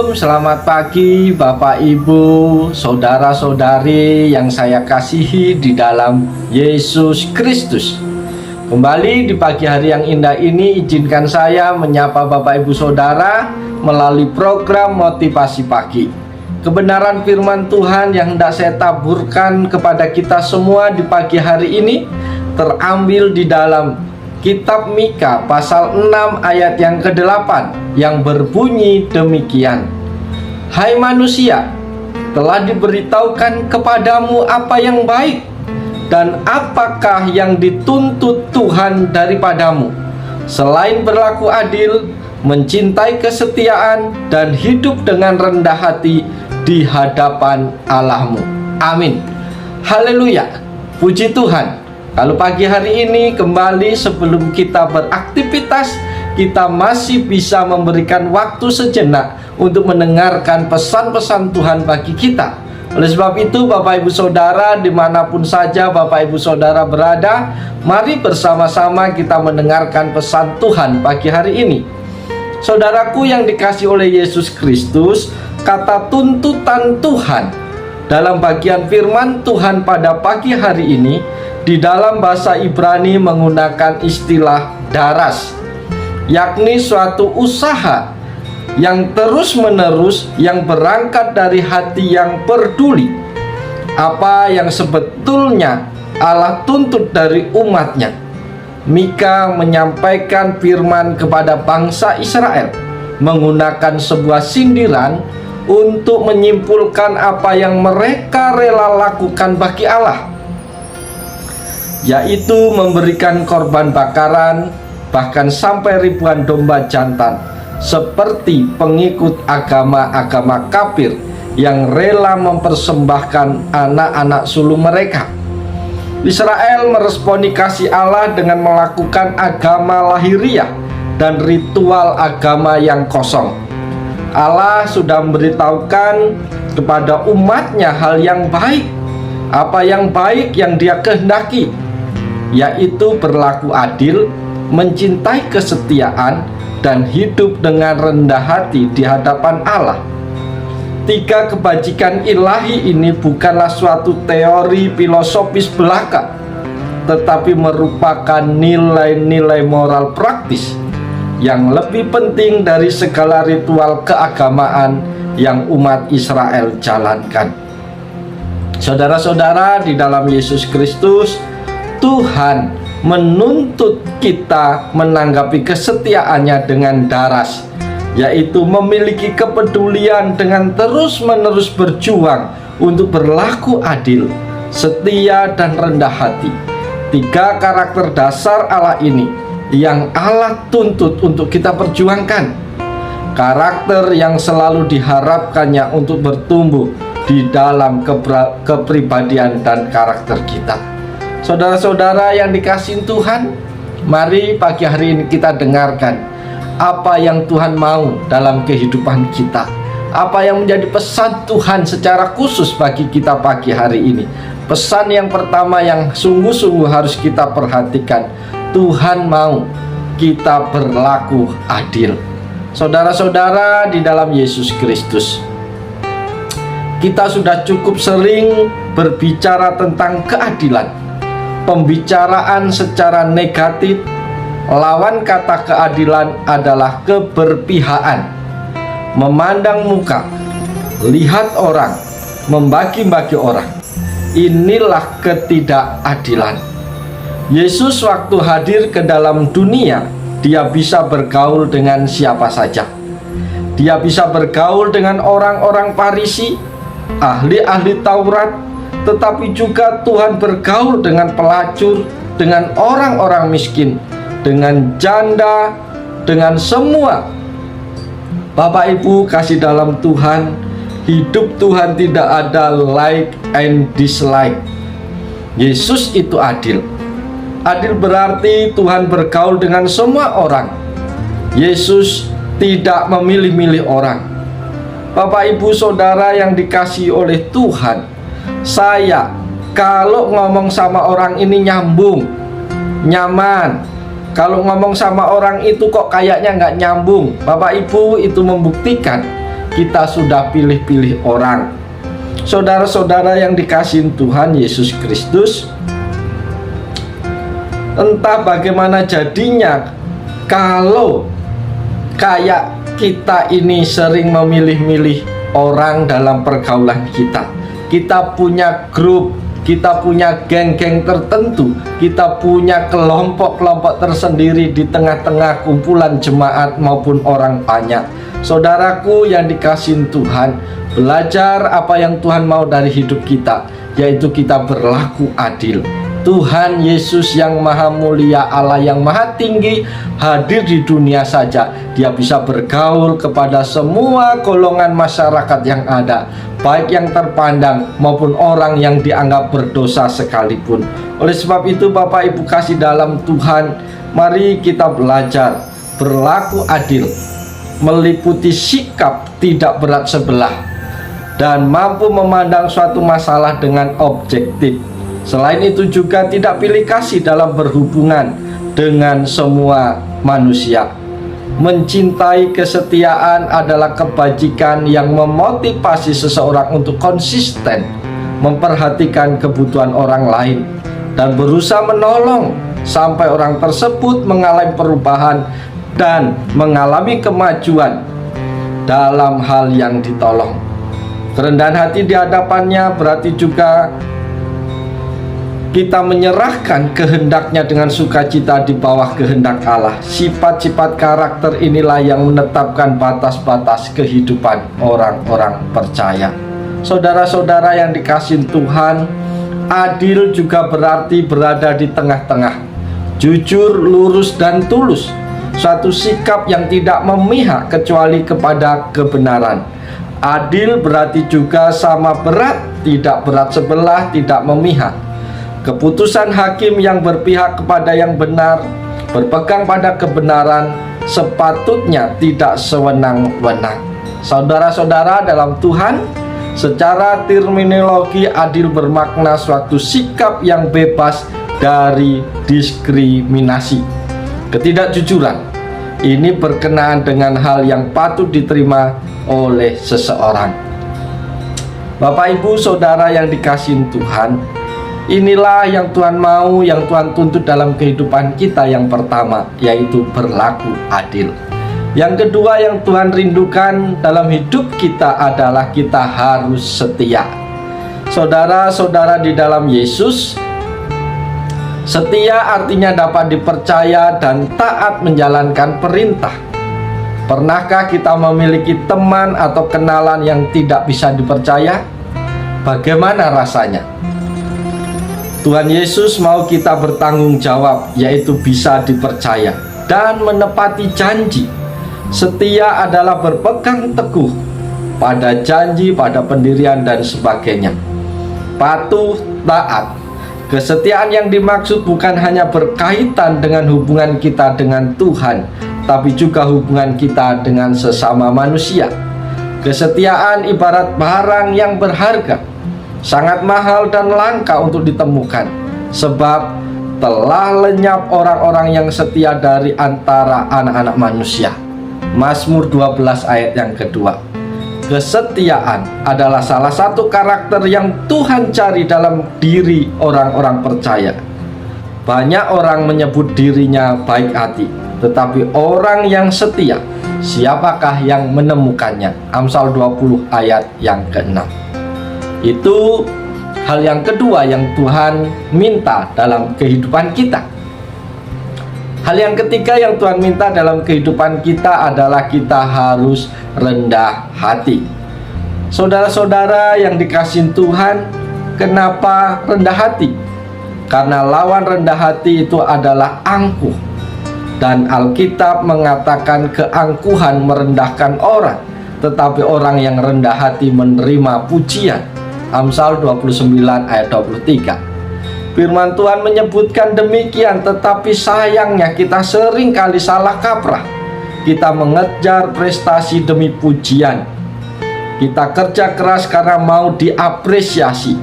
Shalom, selamat pagi Bapak Ibu, saudara-saudari yang saya kasihi di dalam Yesus Kristus. Kembali di pagi hari yang indah ini, izinkan saya menyapa Bapak Ibu Saudara melalui program Motivasi Pagi. Kebenaran firman Tuhan yang hendak saya taburkan kepada kita semua di pagi hari ini terambil di dalam Kitab Mika pasal 6 ayat yang ke-8 yang berbunyi demikian. Hai manusia, telah diberitahukan kepadamu apa yang baik dan apakah yang dituntut Tuhan daripadamu, selain berlaku adil, mencintai kesetiaan, dan hidup dengan rendah hati di hadapan Allahmu. Amin. Haleluya. Puji Tuhan. Kalau pagi hari ini kembali sebelum kita beraktivitas, kita masih bisa memberikan waktu sejenak untuk mendengarkan pesan-pesan Tuhan bagi kita. Oleh sebab itu Bapak Ibu Saudara, dimanapun saja Bapak Ibu Saudara berada, mari bersama-sama kita mendengarkan pesan Tuhan pagi hari ini. Saudaraku yang dikasihi oleh Yesus Kristus, kata tuntutan Tuhan dalam bagian firman Tuhan pada pagi hari ini di dalam bahasa Ibrani menggunakan istilah daras, yakni suatu usaha yang terus-menerus yang berangkat dari hati yang peduli apa yang sebetulnya Allah tuntut dari umatnya. Mika menyampaikan firman kepada bangsa Israel menggunakan sebuah sindiran untuk menyimpulkan apa yang mereka rela lakukan bagi Allah, yaitu memberikan korban bakaran, bahkan sampai ribuan domba jantan, seperti pengikut agama-agama kafir yang rela mempersembahkan anak-anak sulung mereka. Israel meresponi kasih Allah dengan melakukan agama lahiriah dan ritual agama yang kosong. Allah sudah memberitahukan kepada umatnya hal yang baik, apa yang baik yang Dia kehendaki, yaitu berlaku adil, mencintai kesetiaan, dan hidup dengan rendah hati di hadapan Allah. Tiga kebajikan ilahi ini bukanlah suatu teori filosofis belaka, tetapi merupakan nilai-nilai moral praktis yang lebih penting dari segala ritual keagamaan yang umat Israel jalankan. Saudara-saudara di dalam Yesus Kristus, Tuhan menuntut kita menanggapi kesetiaannya dengan daras, yaitu memiliki kepedulian dengan terus-menerus berjuang untuk berlaku adil, setia, dan rendah hati. Tiga karakter dasar Allah ini yang Allah tuntut untuk kita perjuangkan. Karakter yang selalu diharapkannya untuk bertumbuh di dalam kepribadian dan karakter kita. Saudara-saudara yang dikasihi Tuhan, mari pagi hari ini kita dengarkan apa yang Tuhan mau dalam kehidupan kita, apa yang menjadi pesan Tuhan secara khusus bagi kita pagi hari ini. Pesan yang pertama yang sungguh-sungguh harus kita perhatikan, Tuhan mau kita berlaku adil. Saudara-saudara di dalam Yesus Kristus, kita sudah cukup sering berbicara tentang keadilan. Pembicaraan secara negatif, lawan kata keadilan adalah keberpihakan, memandang muka, lihat orang, membagi-bagi orang. Inilah ketidakadilan. Yesus waktu hadir ke dalam dunia, Dia bisa bergaul dengan siapa saja. Dia bisa bergaul dengan orang-orang Farisi, ahli-ahli Taurat, tetapi juga Tuhan bergaul dengan pelacur, dengan orang-orang miskin, dengan janda, dengan semua. Bapak Ibu kasih dalam Tuhan, hidup Tuhan tidak ada like and dislike. Yesus itu adil. Adil berarti Tuhan bergaul dengan semua orang. Yesus tidak memilih-milih orang. Bapak Ibu Saudara yang dikasihi oleh Tuhan, saya kalau ngomong sama orang ini nyambung, nyaman. Kalau ngomong sama orang itu kok kayaknya nggak nyambung, Bapak Ibu, itu membuktikan kita sudah pilih-pilih orang. Saudara-saudara yang dikasihi Tuhan Yesus Kristus, entah bagaimana jadinya kalau kayak kita ini sering memilih-milih orang dalam pergaulan kita. Kita punya grup, kita punya geng-geng tertentu, kita punya kelompok-kelompok tersendiri di tengah-tengah kumpulan jemaat maupun orang banyak. Saudaraku yang dikasihi Tuhan, belajar apa yang Tuhan mau dari hidup kita, yaitu kita berlaku adil. Tuhan Yesus yang maha mulia, Allah yang maha tinggi, hadir di dunia saja. Dia bisa bergaul kepada semua golongan masyarakat yang ada, baik yang terpandang maupun orang yang dianggap berdosa sekalipun. Oleh sebab itu, Bapak Ibu kasih dalam Tuhan, mari kita belajar berlaku adil, meliputi sikap tidak berat sebelah, dan mampu memandang suatu masalah dengan objektif. Selain itu juga tidak pilih kasih dalam berhubungan dengan semua manusia. Mencintai kesetiaan adalah kebajikan yang memotivasi seseorang untuk konsisten memperhatikan kebutuhan orang lain dan berusaha menolong sampai orang tersebut mengalami perubahan dan mengalami kemajuan dalam hal yang ditolong. Kerendahan hati di hadapannya berarti juga kita menyerahkan kehendaknya dengan sukacita di bawah kehendak Allah. Sifat-sifat karakter inilah yang menetapkan batas-batas kehidupan orang-orang percaya. Saudara-saudara yang dikasihi Tuhan, adil juga berarti berada di tengah-tengah, jujur, lurus, dan tulus. Suatu sikap yang tidak memihak kecuali kepada kebenaran. Adil berarti juga sama berat, tidak berat sebelah, tidak memihak. Keputusan hakim yang berpihak kepada yang benar, berpegang pada kebenaran, sepatutnya tidak sewenang-wenang. Saudara-saudara dalam Tuhan, secara terminologi adil bermakna suatu sikap yang bebas dari diskriminasi. Ketidakjujuran ini berkenaan dengan hal yang patut diterima oleh seseorang. Bapak, Ibu, Saudara yang dikasihi Tuhan, inilah yang Tuhan mau, yang Tuhan tuntut dalam kehidupan kita. Yang pertama, yaitu berlaku adil. Yang kedua yang Tuhan rindukan dalam hidup kita adalah kita harus setia. Saudara-saudara di dalam Yesus, setia artinya dapat dipercaya dan taat menjalankan perintah. Pernahkah kita memiliki teman atau kenalan yang tidak bisa dipercaya? Bagaimana rasanya? Tuhan Yesus mau kita bertanggung jawab, yaitu bisa dipercaya dan menepati janji. Setia adalah berpegang teguh pada janji, pada pendirian dan sebagainya. Patuh, taat. Kesetiaan yang dimaksud bukan hanya berkaitan dengan hubungan kita dengan Tuhan, tapi juga hubungan kita dengan sesama manusia. Kesetiaan ibarat barang yang berharga, sangat mahal dan langka untuk ditemukan, sebab telah lenyap orang-orang yang setia dari antara anak-anak manusia. Mazmur 12 ayat yang kedua. Kesetiaan adalah salah satu karakter yang Tuhan cari dalam diri orang-orang percaya. Banyak orang menyebut dirinya baik hati, tetapi orang yang setia, siapakah yang menemukannya? Amsal 20 ayat yang ke-6. Itu hal yang kedua yang Tuhan minta dalam kehidupan kita. Hal yang ketiga yang Tuhan minta dalam kehidupan kita adalah kita harus rendah hati. Saudara-saudara yang dikasihi Tuhan, kenapa rendah hati? Karena lawan rendah hati itu adalah angkuh. Dan Alkitab mengatakan keangkuhan merendahkan orang, tetapi orang yang rendah hati menerima pujian. Amsal 29 ayat 23. Firman Tuhan menyebutkan demikian, tetapi sayangnya kita sering kali salah kaprah. Kita mengejar prestasi demi pujian. Kita kerja keras karena mau diapresiasi.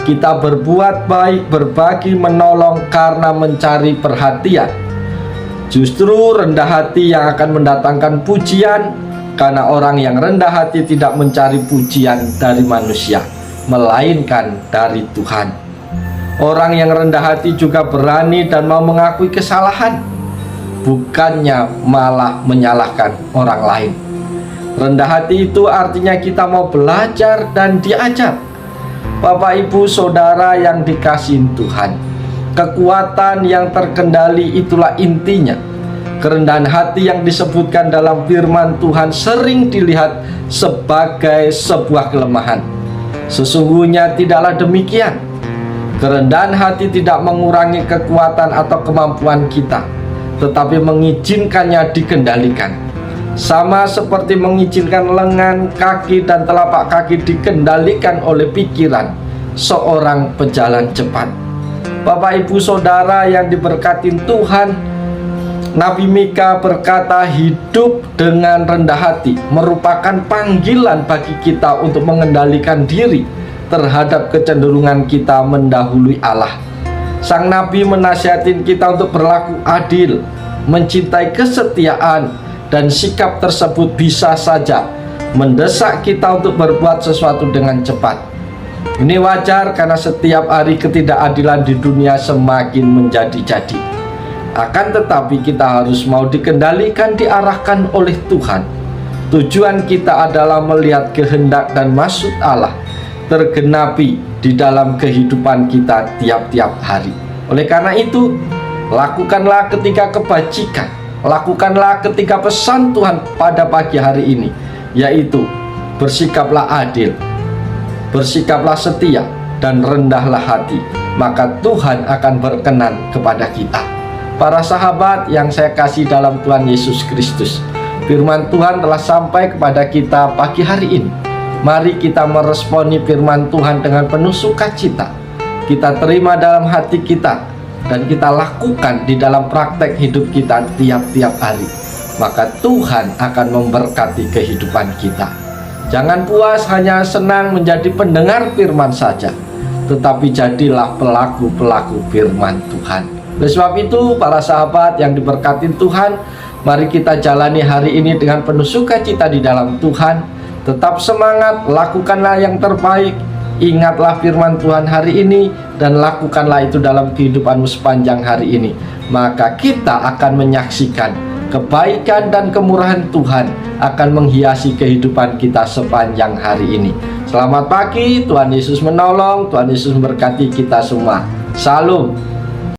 Kita berbuat baik, berbagi, menolong karena mencari perhatian. Justru rendah hati yang akan mendatangkan pujian Karena orang yang rendah hati tidak mencari pujian dari manusia, melainkan dari Tuhan. Orang yang rendah hati juga berani dan mau mengakui kesalahan, bukannya malah menyalahkan orang lain. Rendah hati itu artinya kita mau belajar dan diajar. Bapak, Ibu, Saudara yang dikasihi Tuhan, kekuatan yang terkendali itulah intinya. Kerendahan hati yang disebutkan dalam firman Tuhan sering dilihat sebagai sebuah kelemahan. Sesungguhnya tidaklah demikian. Kerendahan hati tidak mengurangi kekuatan atau kemampuan kita, tetapi mengizinkannya dikendalikan. Sama seperti mengizinkan lengan, kaki, dan telapak kaki dikendalikan oleh pikiran seorang pejalan cepat. Bapak, Ibu, Saudara yang diberkati Tuhan, Nabi Mika berkata hidup dengan rendah hati merupakan panggilan bagi kita untuk mengendalikan diri terhadap kecenderungan kita mendahului Allah. Sang Nabi menasihatin kita untuk berlaku adil, mencintai kesetiaan, dan sikap tersebut bisa saja mendesak kita untuk berbuat sesuatu dengan cepat. Ini wajar karena setiap hari ketidakadilan di dunia semakin menjadi-jadi. Akan tetapi kita harus mau dikendalikan, diarahkan oleh Tuhan. Tujuan kita adalah melihat kehendak dan maksud Allah tergenapi di dalam kehidupan kita tiap-tiap hari. Oleh karena itu, lakukanlah ketika kebajikan, lakukanlah ketika pesan Tuhan pada pagi hari ini, yaitu bersikaplah adil, bersikaplah setia, dan rendahlah hati, maka Tuhan akan berkenan kepada kita. Para sahabat yang saya kasih dalam Tuhan Yesus Kristus, firman Tuhan telah sampai kepada kita pagi hari ini. Mari kita meresponi firman Tuhan dengan penuh sukacita. Kita terima dalam hati kita dan kita lakukan di dalam praktek hidup kita tiap-tiap hari. Maka Tuhan akan memberkati kehidupan kita. Jangan puas hanya senang menjadi pendengar firman saja, tetapi jadilah pelaku-pelaku firman Tuhan. Oleh sebab itu, para sahabat yang diberkati Tuhan, mari kita jalani hari ini dengan penuh sukacita di dalam Tuhan. Tetap semangat, lakukanlah yang terbaik. Ingatlah firman Tuhan hari ini dan lakukanlah itu dalam kehidupanmu sepanjang hari ini. Maka kita akan menyaksikan kebaikan dan kemurahan Tuhan akan menghiasi kehidupan kita sepanjang hari ini. Selamat pagi, Tuhan Yesus menolong, Tuhan Yesus memberkati kita semua. Salam.